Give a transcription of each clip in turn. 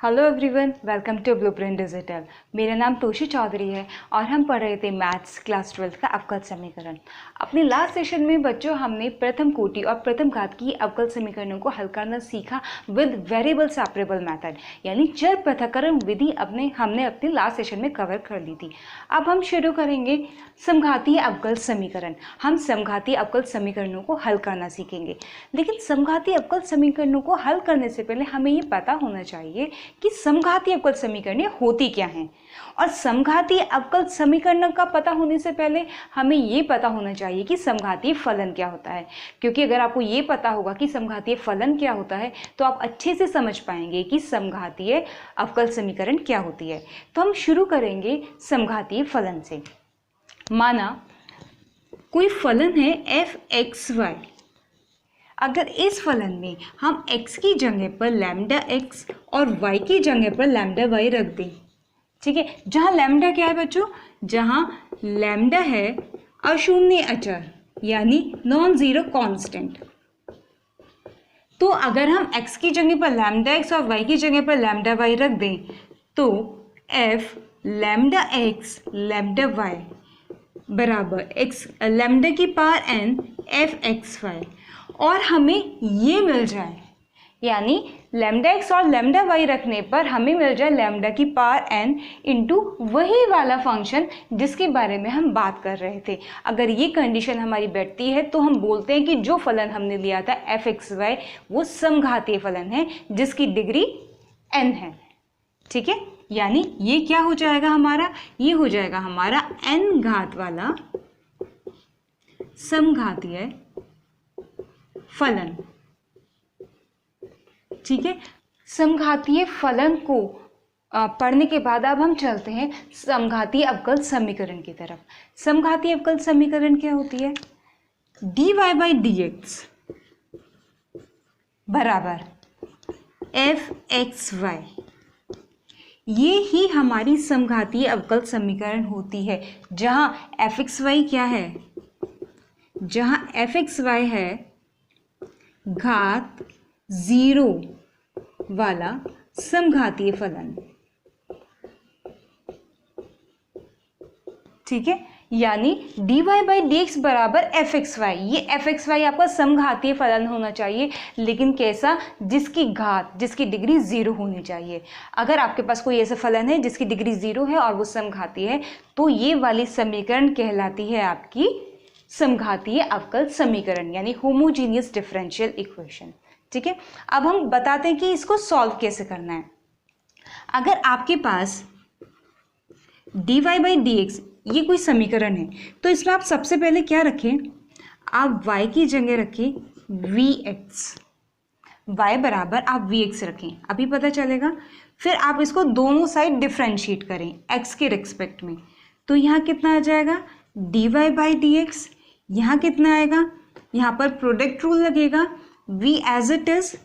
Hello everyone, welcome to blueprint digital. मेरा नाम तोशी चौधरी है और हम पढ़ रहे थे मैथ्स क्लास 12 का अवकल समीकरण। अपने लास्ट सेशन में बच्चों हमने प्रथम कोटि और प्रथम घात की अवकल समीकरणों को हल करना सीखा विद वेरिएबल सेपरेबल मेथड, यानी चर पृथक्करण विधि हमने अपने लास्ट सेशन में कवर कर ली थी। अब हम शुरू करेंगे समघातीय अवकल समीकरण। हम समघातीय अवकल समीकरणों को हल करना सीखेंगे, लेकिन समघातीय अवकल समीकरणों को हल करने से पहले हमें ये पता होना चाहिए कि समघातीय अवकल समीकरण होती क्या हैं। और समघातीय अवकल समीकरण का पता होने से पहले हमें ये पता होना चाहिए कि समघातीय फलन क्या होता है, क्योंकि अगर आपको ये पता होगा कि समघातीय फलन क्या होता है तो आप अच्छे से समझ पाएंगे कि समघातीय अवकल समीकरण क्या होती है। तो हम शुरू करेंगे समघातीय फलन से। माना कोई फलन है f(x,y). अगर इस फलन में हम x की जगह पर लैम्डा x और y की जगह पर लैम्डा y रख दें, ठीक है। जहाँ लैम्डा क्या है बच्चों? जहाँ लैम्डा है अशून्य अचर, यानी नॉन जीरो कांस्टेंट। तो अगर हम x की जगह पर लैम्डा x और y की जगह पर लैम्डा y रख दें तो f lambda x lambda y बराबर x लैम्डा की पावर n f(x,y) और हमें ये मिल जाए, यानी लैम्डा x और लैम्डा y रखने पर हमें मिल जाए लैम्डा की पावर n इंटू वही वाला फंक्शन जिसके बारे में हम बात कर रहे थे। अगर ये कंडीशन हमारी बैठती है तो हम बोलते हैं कि जो फलन हमने लिया था f(x,y) वो समघातीय फलन है जिसकी डिग्री n है, ठीक है। यानी ये क्या हो जाएगा हमारा? ये हो जाएगा हमारा n घात वाला समघातीय फलन, ठीक है। समघातीय फलन को पढ़ने के बाद अब हम चलते हैं समघातीय अवकल समीकरण की तरफ। समघातीय अवकल समीकरण क्या होती है? dy/dx बराबर f(x,y). ये ही हमारी समघातीय अवकल समीकरण होती है, जहां f(x,y) क्या है? जहां f(x,y) है घात 0 वाला समघातीय फलन, ठीक है। यानी dy/dx बराबर f(x,y). ये f(x,y) आपका समघातीय फलन होना चाहिए, लेकिन कैसा? जिसकी घात, जिसकी डिग्री 0 होनी चाहिए। अगर आपके पास कोई ऐसा फलन है जिसकी डिग्री 0 है और वो समघातीय है तो ये वाली समीकरण कहलाती है आपकी समघातीय अवकल समीकरण, यानी होमोजीनियस डिफरेंशियल इक्वेशन, ठीक है। अब हम बताते हैं कि इसको सॉल्व कैसे करना है। अगर आपके पास dy/dx ये कोई समीकरण है तो इसमें आप सबसे पहले क्या रखें? आप y की जगह रखें vx, y बराबर आप vx रखें, अभी पता चलेगा। फिर आप इसको दोनों साइड डिफरेंशिएट करें x के रिस्पेक्ट में, तो यहाँ कितना आ जाएगा? dy/dx। यहाँ कितना आएगा? यहाँ पर प्रोडक्ट रूल लगेगा, v as it is,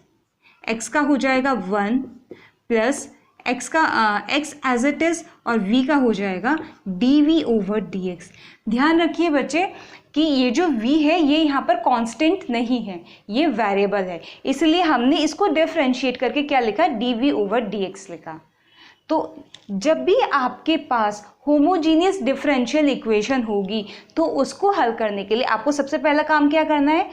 x का हो जाएगा 1 plus x as it is और v का हो जाएगा dv/dx। ध्यान रखिए बच्चे कि ये जो v है ये यहाँ पर कांस्टेंट नहीं है, ये वेरिएबल है, इसलिए हमने इसको डिफरेंशिएट करके क्या लिखा? dv/dx लिखा। तो जब भी आपके पास होमोजीनियस डिफरेंशियल इक्वेशन होगी तो उसको हल करने के लिए आपको सबसे पहला काम क्या करना है?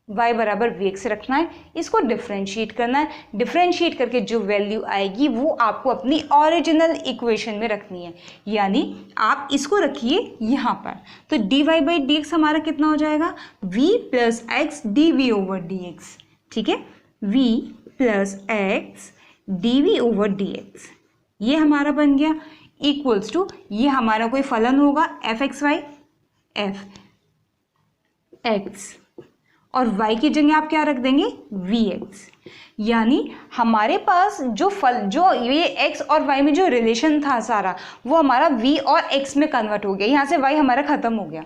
y बराबर vx रखना है, इसको डिफरेंशिएट करना है। डिफरेंशिएट करके जो वैल्यू आएगी वो आपको अपनी ओरिजिनल इक्वेशन में रखनी है, यानी आप इसको रखिए यहाँ पर। तो dy/dx हमारा कितना हो जाएगा? v प्लस x dv/dx, ठीक है। v प्लस x dv/dx ये हमारा बन गया, इक्वल्स टू ये हमारा कोई फलन होगा f(x,y), f(x) और y की जगह आप क्या रख देंगे? vx। यानी हमारे पास जो ये x और y में जो रिलेशन था सारा वो हमारा v और x में कन्वर्ट हो गया, यहाँ से y हमारा खत्म हो गया,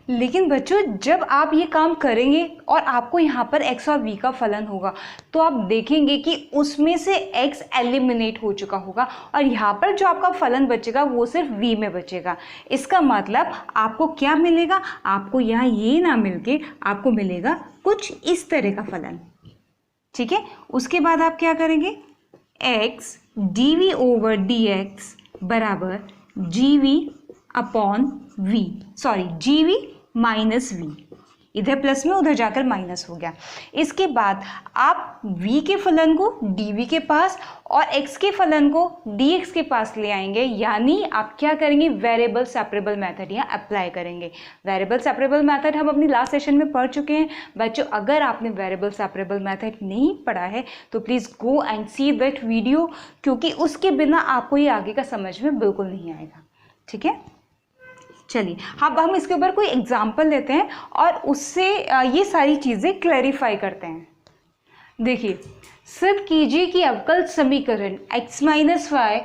लेकिन बच्चों जब आप ये काम करेंगे और आपको यहाँ पर x और v का फलन होगा तो आप देखेंगे कि उसमें से x एलिमिनेट हो चुका होगा और यहाँ पर जो आपका फलन बचेगा वो सिर्फ v में बचेगा। इसका मतलब आपको क्या मिलेगा, आपको यहाँ ये ना मिलके आपको मिलेगा कुछ इस तरह का फलन। ठीक है, उसके बाद आप क्या करेंगे, x dv ओवर dx बराबर gv upon v, sorry gv minus v, इधर प्लस में उधर जाकर माइनस हो गया। इसके बाद आप v के फलन को dv के पास और x के फलन को dx के पास ले आएंगे, यानी आप क्या करेंगे, वेरिएबल सेपरेबल मेथड यहाँ अप्लाई करेंगे। वेरिएबल सेपरेबल मेथड हम अपनी लास्ट सेशन में पढ़ चुके हैं बच्चों। अगर आपने वेरिएबल सेपरेबल मेथड नहीं पढ़ा है तो please go and see that video, क्योंकि उसके बिना आपको ये आगे का समझ में बिल्कुल नहीं आएगा। ठीक है, चलिए अब हम इसके ऊपर कोई एग्जाम्पल लेते हैं और उससे ये सारी चीज़ें क्लैरिफाई करते हैं। देखिए, सिर्फ कीजिए कि अवकल समीकरण x minus y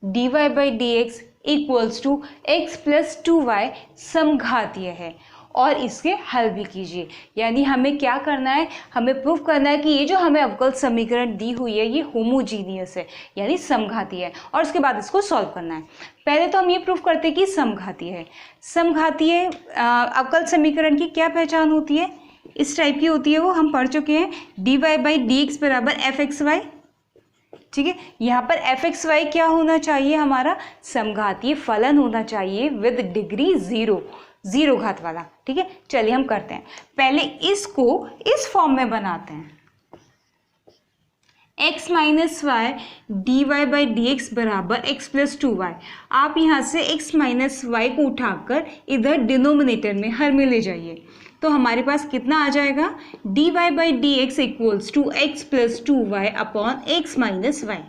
d y by d x equals to x plus 2y समघातीय है और इसके हल भी कीजिए। यानी हमें क्या करना है, हमें प्रूफ करना है कि ये जो हमें अवकल समीकरण दी हुई है ये होमोजीनियस है यानी समघातीय है, और उसके बाद इसको सॉल्व करना है। पहले तो हम ये प्रूफ करते हैं कि समघातीय है। समघातीय अवकल समीकरण की क्या पहचान होती है, इस टाइप की होती है, वो हम पढ़ चुके हैं, d y by d x बराबर एफ एक्स वाई। ठीक है, यहाँ पर एफ एक्स वाई क्या होना चाहिए, हमारा समघातीय फलन होना चाहिए विद डिग्री 0 घात वाला। ठीक है, चलिए हम करते हैं। पहले इसको इस फॉर्म में बनाते हैं, x minus y d y by d x बराबर एक्स प्लस 2y। आप यहाँ से x माइनस वाई को उठाकर इधर डिनोमिनेटर में हर में ले जाइए, तो हमारे पास कितना आ जाएगा, d y by d x equals to x plus 2y upon x minus y.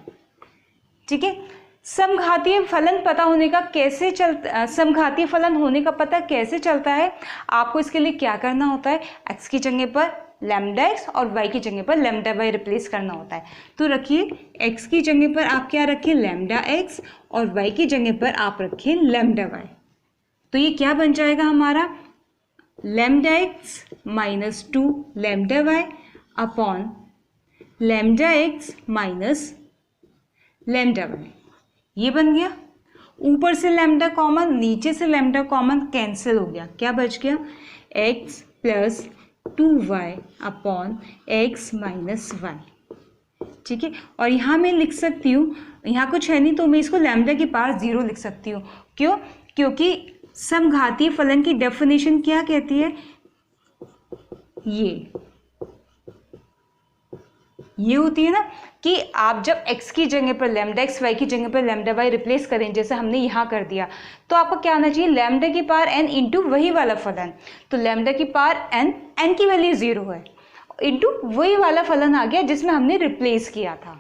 ठीक है, समघातीय फलन पता होने का कैसे चलता, समघातीय फलन होने का पता कैसे चलता है, आपको इसके लिए क्या करना होता है, x की जगह पर लैम्डा x और y की जगह पर लैम्डा y रिप्लेस करना होता है। तो रखिए x की जगह पर आप क्या रखिए, लैम्डा x, और y की जगह पर आप रखिए लैम्डा y। तो ये क्या बन जाएगा हमारा, lambda x minus 2 lambda y upon lambda x minus lambda y, ये बन गया। ऊपर से लैम्डा कॉमन, नीचे से लैम्डा कॉमन कैंसिल हो गया, क्या बच गया, x plus 2y upon x minus y. ठीक है, और यहाँ मैं लिख सकती हूँ, यहाँ कुछ है नहीं तो मैं इसको लैम्डा के पास 0 लिख सकती हूँ। क्यों, क्योंकि समघातीय फलन की डेफिनेशन क्या कहती है, ये होती है ना कि आप जब x की जगह पर लैम्डा x, y की जगह पर लैम्डा y रिप्लेस करें, जैसे हमने यहाँ कर दिया, तो आपको क्या आना चाहिए, लैम्डा की पावर n इंटू वही वाला फलन। तो लैम्डा की पावर n की वैल्यू 0 है, इंटू वही वाला फलन आ गया जिसमें हमने रिप्लेस किया था।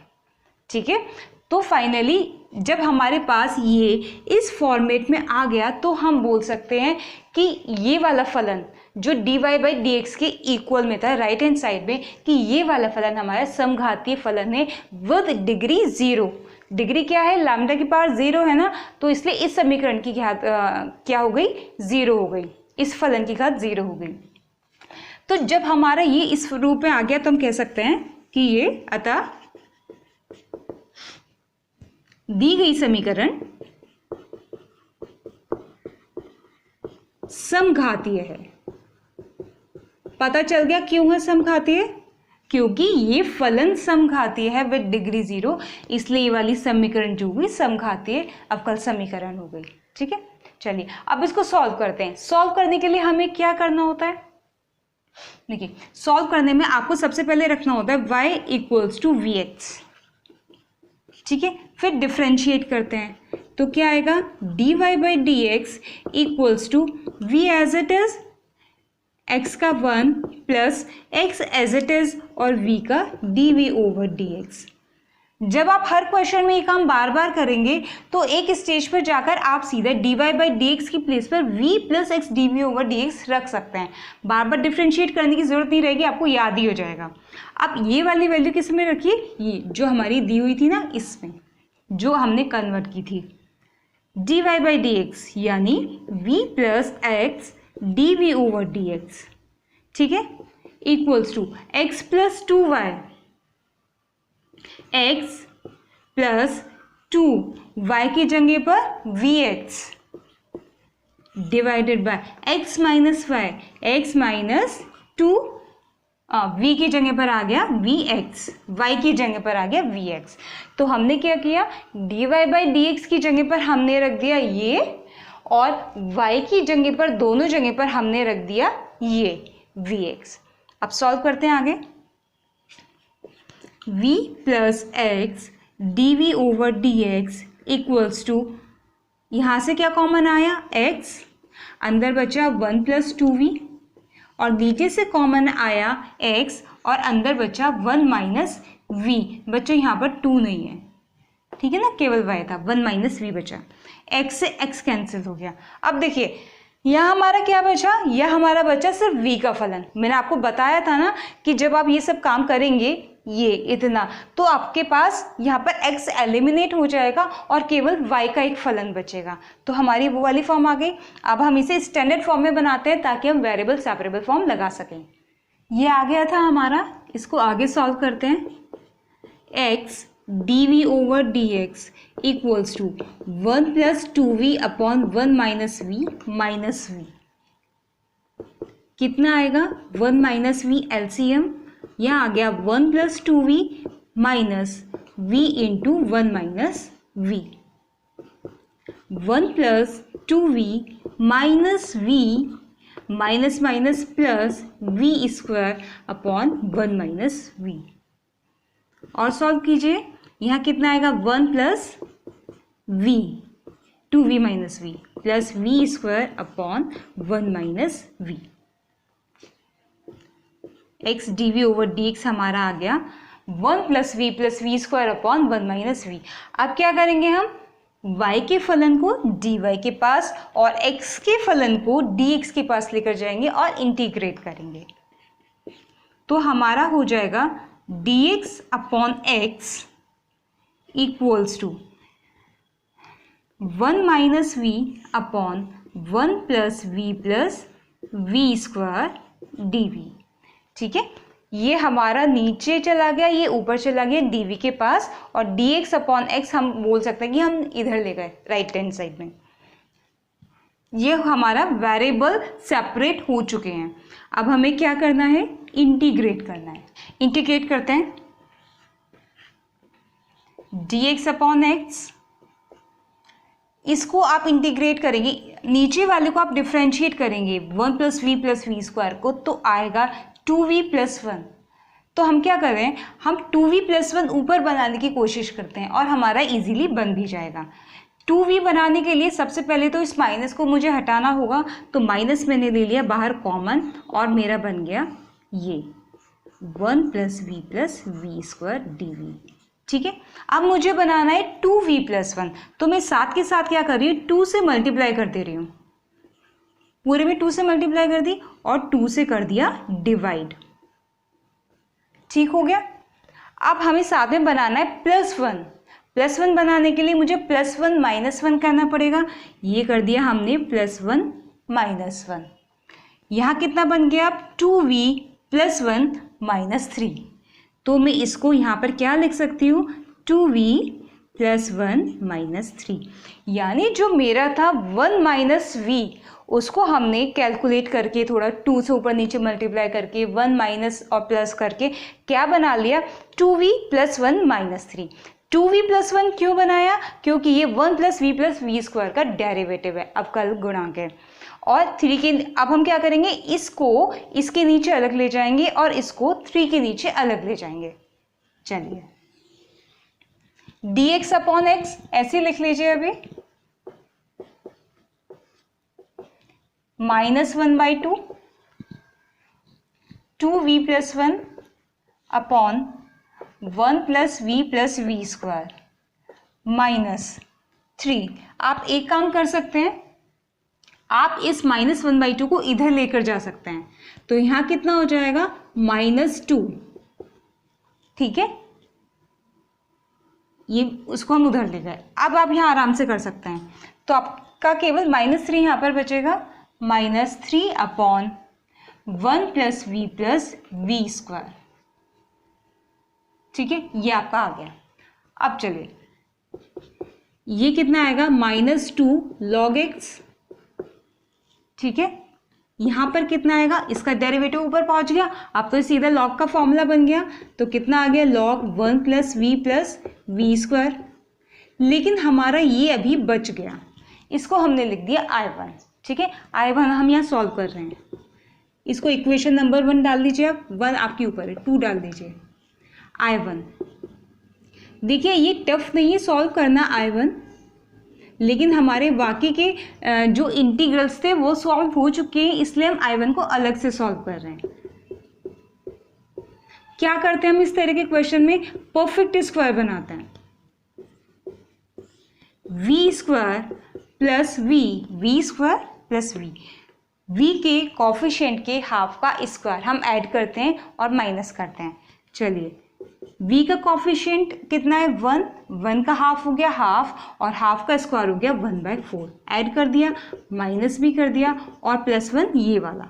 ठीक है, तो फाइनली जब हमारे पास ये इस फॉर्मेट में आ गया तो हम बोल सकते हैं कि ये वाला फलन जो d y by d x के इक्वल में था राइट हैंड साइड में, कि ये वाला फलन हमारा समघातीय फलन है विद डिग्री 0। डिग्री क्या है, लैम्डा की पावर 0 है ना, तो इसलिए इस समीकरण की क्या हो गई, 0 हो गई, इस फलन की घात 0 हो गई। तो जब हमारा ये इस रूप में आ गया तो हम कह सकते हैं कि ये अतः दी गई समीकरण समघातीय है। पता चल गया क्यों है समघातीय, क्योंकि ये फलन समघातीय है विद डिग्री 0, इसलिए ये वाली समीकरण जो हुई समघातीय अवकल समीकरण हो गई। ठीक है, चलिए अब इसको सॉल्व करते हैं। सॉल्व करने के लिए हमें क्या करना होता है, देखिए सॉल्व करने में आपको सबसे पहले रखना होता है y equals to v x. ठीक है, फिर डिफ्रेंशिएट करते हैं तो क्या आएगा, d y by d x equals to v as it is x का 1 plus x as it is और v का dv ओवर dx। जब आप हर क्वेश्चन में ये काम बार बार करेंगे तो एक स्टेज पर जाकर आप सीधे d y by d x की प्लेस पर v plus x d v over d x रख सकते हैं। बार बार डिफ्रेंशिएट करने की जरूरत नहीं रहेगी, आपको याद ही हो जाएगा। अब ये वाली वैल्यू किस में रखिए, ये जो हमारी दी हुई थी ना, इसमें जो हमने कन्वर्ट की थी d y by d x, यानी v plus x d v over d x, ठीक है, equals to x plus 2y, x plus 2y की जगह पर v x divided by x minus y, x minus 2 v की जगह पर आ गया वी एक्स, वाई की जगह पर आ गया वी एक्स। तो हमने क्या किया, d y by d x की जगह पर हमने रख दिया ये, और y की जगह पर, दोनों जगह पर हमने रख दिया ये वी एक्स। अब सॉल्व करते हैं आगे। v plus x d v over d x equals to, यहाँ से क्या कॉमन आया x, अंदर बचा 1 प्लस 2v, और नीचे से कॉमन आया x और अंदर बचा 1 माइनस v। बच्चों यहाँ पर 2 नहीं है, ठीक है ना, केवल y था, 1 माइनस v बचा, x से x कैंसिल हो गया। अब देखिए यहाँ हमारा क्या बचा, यह हमारा बचा सिर्फ v का फलन। मैंने आपको बताया था ना कि जब आप ये सब काम करेंगे, ये इतना, तो आपके पास यहाँ पर x एलिमिनेट हो जाएगा और केवल y का एक फलन बचेगा। तो हमारी वो वाली फॉर्म आ गई। अब हम इसे स्टैंडर्ड फॉर्म में बनाते हैं ताकि हम वेरिएबल सेपरेबल फॉर्म लगा सकें। ये आ गया था हमारा, इसको आगे सॉल्व करते हैं। x d v over d x equals to 1 plus 2v upon 1 minus v, कितना आएगा, 1 माइनस v एलसीएम, यहाँ आ गया 1 plus 2v minus v into 1 minus v, 1 plus 2v minus v minus minus plus v square upon 1 minus v। और solve कीजिए, यहाँ कितना आएगा, 1 plus v, 2v minus v plus v square upon 1 minus v। x d v over d x हमारा आ गया 1 plus v square upon 1 minus v. अब क्या करेंगे हम, y के फलन को dy के पास और x के फलन को dx के पास लेकर जाएंगे और इंटीग्रेट करेंगे। तो हमारा हो जाएगा dx upon x equals to 1 minus v upon 1 plus v square d. ठीक है, ये हमारा नीचे चला गया, ये ऊपर चला गया dv के पास, और dx अपॉन x हम बोल सकते हैं कि हम इधर ले गए राइट हैंड साइड में। ये हमारा वेरिएबल सेपरेट हो चुके हैं। अब हमें क्या करना है, इंटीग्रेट करना है। इंटीग्रेट करते हैं, dx अपॉन x, इसको आप इंटीग्रेट करेंगे, नीचे वाले को आप डिफ्रेंशिएट करेंगे 1 प्लस वी स्क्वायर को, तो आएगा 2v प्लस 1। तो हम क्या कर रहे हैं, हम 2v प्लस 1 ऊपर बनाने की कोशिश करते हैं और हमारा इजीली बन भी जाएगा। 2v बनाने के लिए सबसे पहले तो इस माइनस को मुझे हटाना होगा, तो माइनस मैंने ले लिया बाहर कॉमन और मेरा बन गया ये 1 प्लस वी स्क्वायर डी। ठीक है, अब मुझे बनाना है 2v प्लस 1, तो मैं साथ के साथ क्या कर रही हूँ, 2 से मल्टीप्लाई कर दे रही हूँ, पूरे में 2 से मल्टीप्लाई कर दी और 2 से कर दिया डिवाइड। ठीक हो गया। अब हमें साथ में बनाना है प्लस 1 बनाने के लिए मुझे प्लस 1 माइनस 1 करना पड़ेगा। ये कर दिया हमने प्लस 1 माइनस 1। यहाँ कितना बन गया, 2v प्लस 1 माइनस 3। तो मैं इसको यहाँ पर क्या लिख सकती हूँ, 2v प्लस 1 माइनस 3, यानी जो मेरा था 1 माइनस v, उसको हमने कैलकुलेट करके थोड़ा 2 से ऊपर नीचे मल्टीप्लाई करके 1 माइनस और प्लस करके क्या बना लिया, 2v plus 1 minus 3। 2v plus 1 क्यों बनाया, क्योंकि ये 1 प्लस वी स्क्वायर का डेरिवेटिव है, अवकल गुणांक है। और 3 के, अब हम क्या करेंगे, इसको इसके नीचे अलग ले जाएंगे और इसको 3 के नीचे अलग ले जाएंगे। चलिए, dx अपॉन एक्स ऐसे लिख लीजिए अभी, -1/2 2v plus 1 upon 1 plus v square minus 3। आप एक काम कर सकते हैं, आप इस -1/2 को इधर लेकर जा सकते हैं, तो यहाँ कितना हो जाएगा, -2। ठीक है, ये उसको हम उधर ले गए। अब आप यहाँ आराम से कर सकते हैं, तो आपका केवल -3 यहाँ पर बचेगा, -3/1 + v + v²। ठीक है, ये आपका आ गया। अब चलिए, ये कितना आएगा -2 log x। ठीक है, यहाँ पर कितना आएगा, इसका डेरिवेटिव ऊपर पहुंच गया, अब तो सीधा log का फॉर्मूला बन गया, तो कितना आ गया log 1 + v + v²। लेकिन हमारा ये अभी बच गया, इसको हमने लिख दिया I1। ठीक है, I1 हम यहाँ सॉल्व कर रहे हैं, इसको इक्वेशन नंबर 1 डाल दीजिए, आप 1 आपके ऊपर है, 2 डाल दीजिए। I1, देखिए ये टफ नहीं है सॉल्व करना I1, लेकिन हमारे बाकी के जो इंटीग्रल्स थे वो सॉल्व हो चुके हैं, इसलिए हम I1 को अलग से सॉल्व कर रहे हैं। क्या करते हैं हम इस तरह के क्वेश्चन में, परफेक्ट स्क्वायर बनाते हैं, v² + v² + v के कॉफिशिएंट के हाफ का स्क्वायर हम ऐड करते हैं और माइनस करते हैं। चलिए, v का कॉफिशिएंट कितना है 1, 1 का हाफ हो गया हाफ, और हाफ का स्क्वायर हो गया 1/4, ऐड कर दिया, माइनस भी कर दिया, और +1 ये वाला।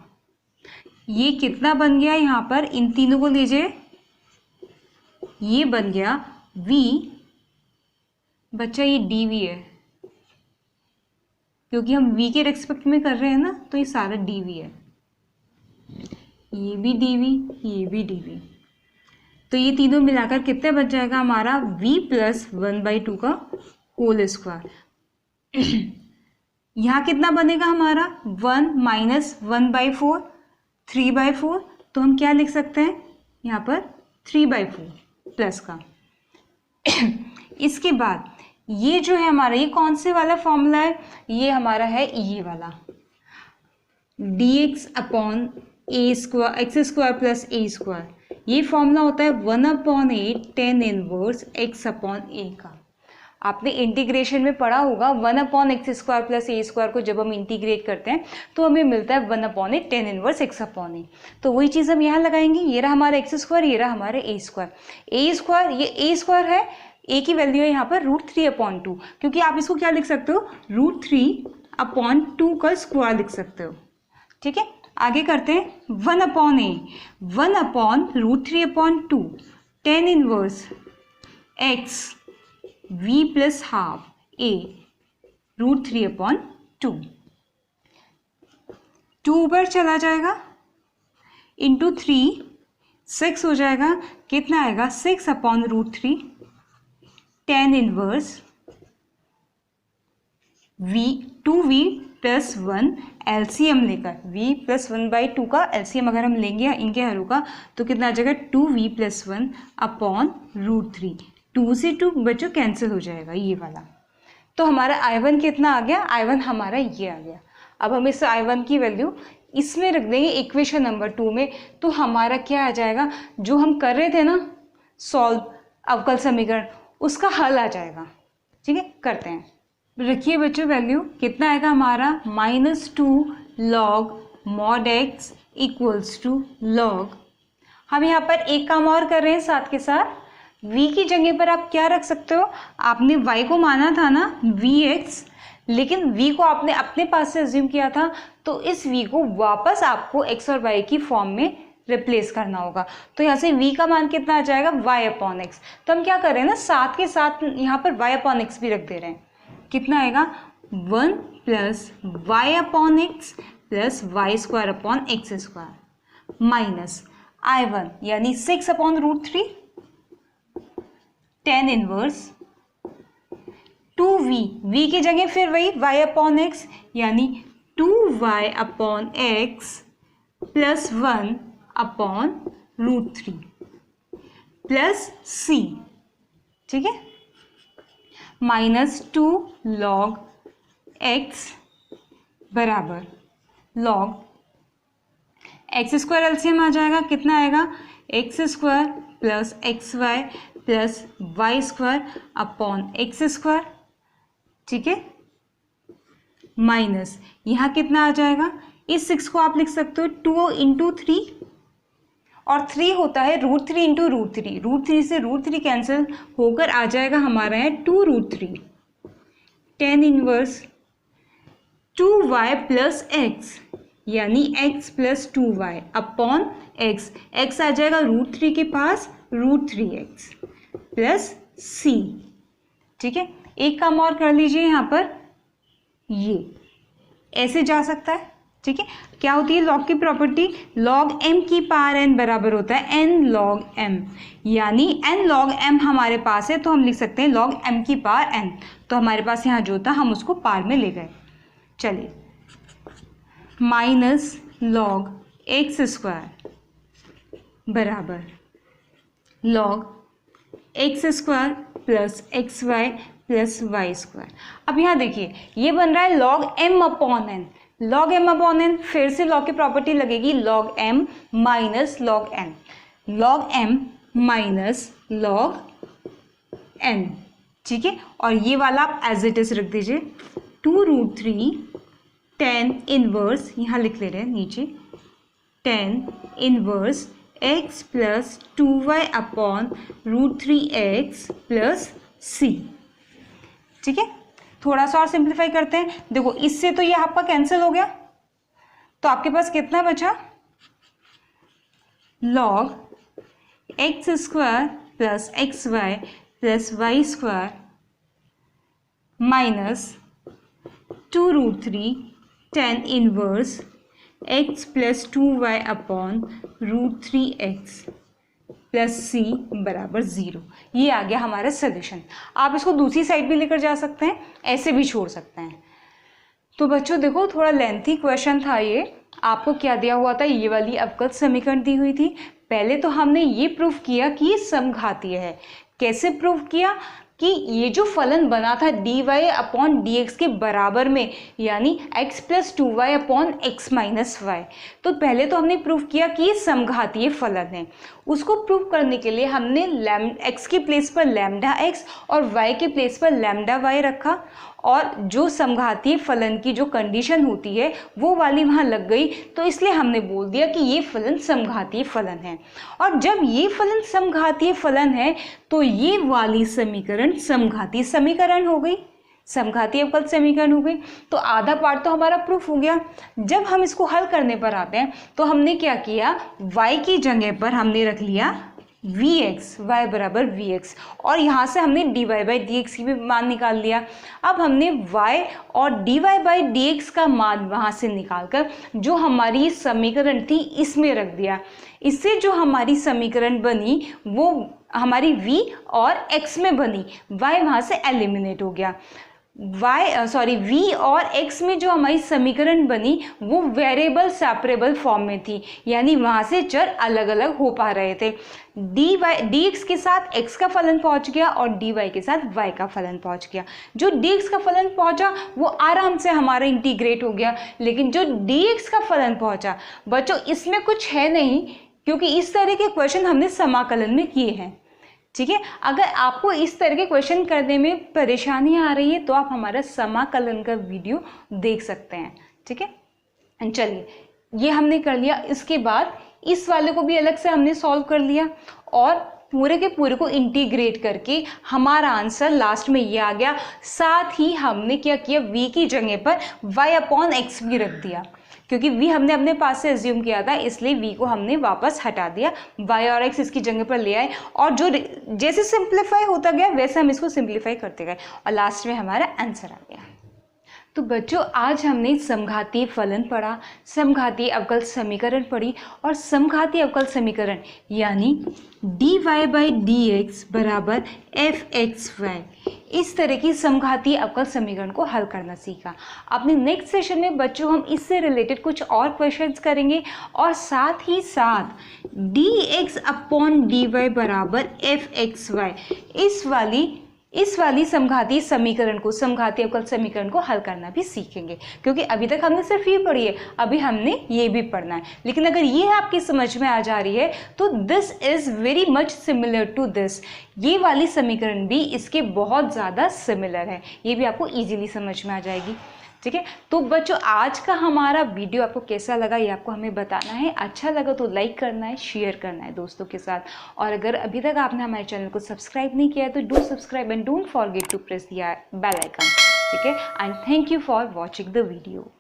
ये कितना बन गया यहाँ पर, इन तीनों को लीजिए, ये बन गया v, बच्चा ये dv है, क्योंकि हम v के रेस्पेक्ट में कर रहे हैं ना, तो ये सारा dv है, ये भी dv, ये भी dv। तो ये तीनों मिलाकर कितने बच जाएगा हमारा, v + 1/2 का होल स्क्वायर। यहाँ कितना बनेगा हमारा, 1 - 1/4, 3/4, तो हम क्या लिख सकते हैं यहाँ पर 3/4 प्लस का। इसके बाद ये जो है हमारा, ये कौन से वाला फॉर्मूला है, ये हमारा है ये वाला, dx/a² x² + a²। ये फॉर्मूला होता है 1/8 tan इनवर्स x/a का। आपने इंटीग्रेशन में पढ़ा होगा 1/x² + a² को जब हम इंटीग्रेट करते हैं तो हमें मिलता है 1/8 tan इनवर्स x/a। तो वही चीज़ हम यहाँ लगाएंगे, ये रहा हमारा x², ये रहा हमारा a², ये a² है, a की वैल्यू है यहाँ पर √3/2, क्योंकि आप इसको क्या लिख सकते हो, √3/2 का स्क्वायर लिख सकते हो। ठीक है, आगे करते हैं 1/a, 1/√3/2 tan inverse x v + ½ a √3/2। 2 ऊपर चला जाएगा, इंटू 3 6 हो जाएगा, कितना आएगा 6/√3 tan inverse v 2v + 1 LCM लेकर, v + 1/2 का एलसीएम अगर हम लेंगे इनके हरों का, तो कितना आ जाएगा 2v + 1/√3। 2 से 2 बच्चों कैंसिल हो जाएगा ये वाला। तो हमारा I1 कितना आ गया, I1 हमारा ये आ गया। अब हम इस I1 की वैल्यू इसमें रख देंगे इक्वेशन नंबर 2 में, तो हमारा क्या आ जाएगा, जो हम कर रहे थे ना सॉल्व अवकल समीकरण, उसका हल आ जाएगा। ठीक है, करते हैं, रखिए बच्चों वैल्यू, कितना आएगा हमारा -2 log mod x = log, हम यहाँ पर एक काम और कर रहे हैं साथ के साथ, v की जगह पर आप क्या रख सकते हो, आपने y को माना था ना vx, लेकिन v को आपने अपने पास से अज्यूम किया था, तो इस v को वापस आपको x और y की फॉर्म में रिप्लेस करना होगा। तो यहाँ से v का मान कितना आ जाएगा y/x। तो हम क्या कर रहे हैं ना, साथ के साथ यहाँ पर y/x भी रख दे रहे हैं, कितना आएगा 1 + y/x + y² माइनस I1 यानी 6/√3 tan इनवर्स 2v, v की जगह फिर वही y/x यानी 2y/x + 1/√3 प्लस c। ठीक है, -2 log x बराबर log x² एलसीएम आ जाएगा, कितना आएगा x² + xy + y²/x²। ठीक है, माइनस यहाँ कितना आ जाएगा, इस 6 को आप लिख सकते हो 2 × 3, और 3 होता है √3 × √3, √3 से √3 कैंसिल होकर आ जाएगा हमारा है 2√3 tan inverse 2y plus x, यानी x plus 2y upon x, x आ जाएगा √3 के पास, √3x प्लस c। ठीक है, एक काम और कर लीजिए यहाँ पर, ये ऐसे जा सकता है। ठीक है, क्या होती है लॉग की प्रॉपर्टी, log m की पावर n बराबर होता है n log m, यानी n log m हमारे पास है तो हम लिख सकते हैं log m की पावर n। तो हमारे पास यहाँ जो था हम उसको पावर में ले गए। चलिए, माइनस log x स्क्वायर बराबर log x square plus x y plus y square. अब यहाँ देखिए ये बन रहा है log m upon n, log m upon n, फिर से log की प्रॉपर्टी लगेगी log m minus log n, log m minus log n। ठीक है, और ये वाला आप एज इट इज रख दीजिए, 2√3 tan इनवर्स, यहाँ लिख ले रहे हैं नीचे, tan inverse x plus 2y upon √3x plus c। ठीक है, थोड़ा सा और सिंप्लीफाई करते हैं। देखो इससे तो ये आपका कैंसिल हो गया, तो आपके पास कितना बचा, log x square plus x y plus y square minus 2√3 tan inverse x plus 2y upon √3x plus c बराबर 0। ये आ गया हमारा सोल्यूशन। आप इसको दूसरी साइड भी लेकर जा सकते हैं, ऐसे भी छोड़ सकते हैं। तो बच्चों देखो थोड़ा लेंथी क्वेश्चन था ये। आपको क्या दिया हुआ था, ये वाली अवकल समीकरण दी हुई थी। पहले तो हमने ये प्रूफ किया कि ये समघातीय है। कैसे प्रूफ किया कि ये जो फलन बना था dy अपॉन dx के बराबर में, यानी x plus 2y upon x minus y, तो पहले तो हमने प्रूफ किया कि ये समघातीय फलन है। उसको प्रूफ करने के लिए हमने x के प्लेस पर लैम्डा x और y के प्लेस पर लैम्डा y रखा, और जो समघातीय फलन की जो कंडीशन होती है वो वाली वहाँ लग गई, तो इसलिए हमने बोल दिया कि ये फलन समघातीय फलन है। और जब ये फलन समघातीय फलन है तो ये वाली समीकरण समघातीय समीकरण हो गई, समघातीय अवकल समीकरण हो गई। तो आधा पार्ट तो हमारा प्रूफ हो गया। जब हम इसको हल करने पर आते हैं तो हमने क्या किया, y की जगह पर हमने रख लिया vx, y बराबर vx, और यहाँ से हमने dy बाई dx की भी मान निकाल लिया। अब हमने y और dy बाई dx का मान वहाँ से निकालकर जो हमारी समीकरण थी इसमें रख दिया। इससे जो हमारी समीकरण बनी वो हमारी v और x में बनी, y वहाँ से एलिमिनेट हो गया। v और x में जो हमारी समीकरण बनी वो वेरिएबल सेपरेबल फॉर्म में थी, यानी वहाँ से चर अलग अलग हो पा रहे थे। dx के साथ x का फलन पहुँच गया और dy के साथ y का फलन पहुँच गया। जो dx का फलन पहुँचा वो आराम से हमारा इंटीग्रेट हो गया, लेकिन जो dx का फलन पहुँचा बच्चों इसमें कुछ है नहीं, क्योंकि इस तरह के क्वेश्चन हमने समाकलन में किए हैं। ठीक है, अगर आपको इस तरह के क्वेश्चन करने में परेशानी आ रही है तो आप हमारा समाकलन का वीडियो देख सकते हैं। ठीक है, चलिए ये हमने कर लिया। इसके बाद इस वाले को भी अलग से हमने सॉल्व कर लिया और पूरे के पूरे को इंटीग्रेट करके हमारा आंसर लास्ट में ये आ गया। साथ ही हमने क्या किया, v की जगह पर y अपॉन एक्स भी रख दिया, क्योंकि v हमने अपने पास से एज्यूम किया था, इसलिए v को हमने वापस हटा दिया, y और x इसकी जगह पर ले आए, और जो जैसे सिंप्लीफाई होता गया वैसे हम इसको सिंप्लीफाई करते गए और लास्ट में हमारा आंसर आ गया। तो बच्चों आज हमने समघातीय फलन पढ़ा, समघातीय अवकल समीकरण पढ़ी, और समघातीय अवकल समीकरण यानी dy बाई dx बराबर fxy, इस तरह की समघातीय अवकल समीकरण को हल करना सीखा। अपने नेक्स्ट सेशन में बच्चों हम इससे रिलेटेड कुछ और क्वेश्चंस करेंगे, और साथ ही साथ dx अपॉन dy बराबर fxy, इस वाली समघातीय समीकरण को, समघातीय अवकल समीकरण को हल करना भी सीखेंगे, क्योंकि अभी तक हमने सिर्फ ये पढ़ी है, अभी हमने ये भी पढ़ना है। लेकिन अगर ये आपकी समझ में आ जा रही है तो this is very much similar to this, ये वाली समीकरण भी इसके बहुत ज़्यादा सिमिलर है, ये भी आपको ईजिली समझ में आ जाएगी। ठीक है, तो बच्चों आज का हमारा वीडियो आपको कैसा लगा ये आपको हमें बताना है। अच्छा लगा तो लाइक करना है, शेयर करना है दोस्तों के साथ, और अगर अभी तक आपने हमारे चैनल को सब्सक्राइब नहीं किया है तो do subscribe and don't forget to press the bell icon. ठीक है। And thank you for watching the video.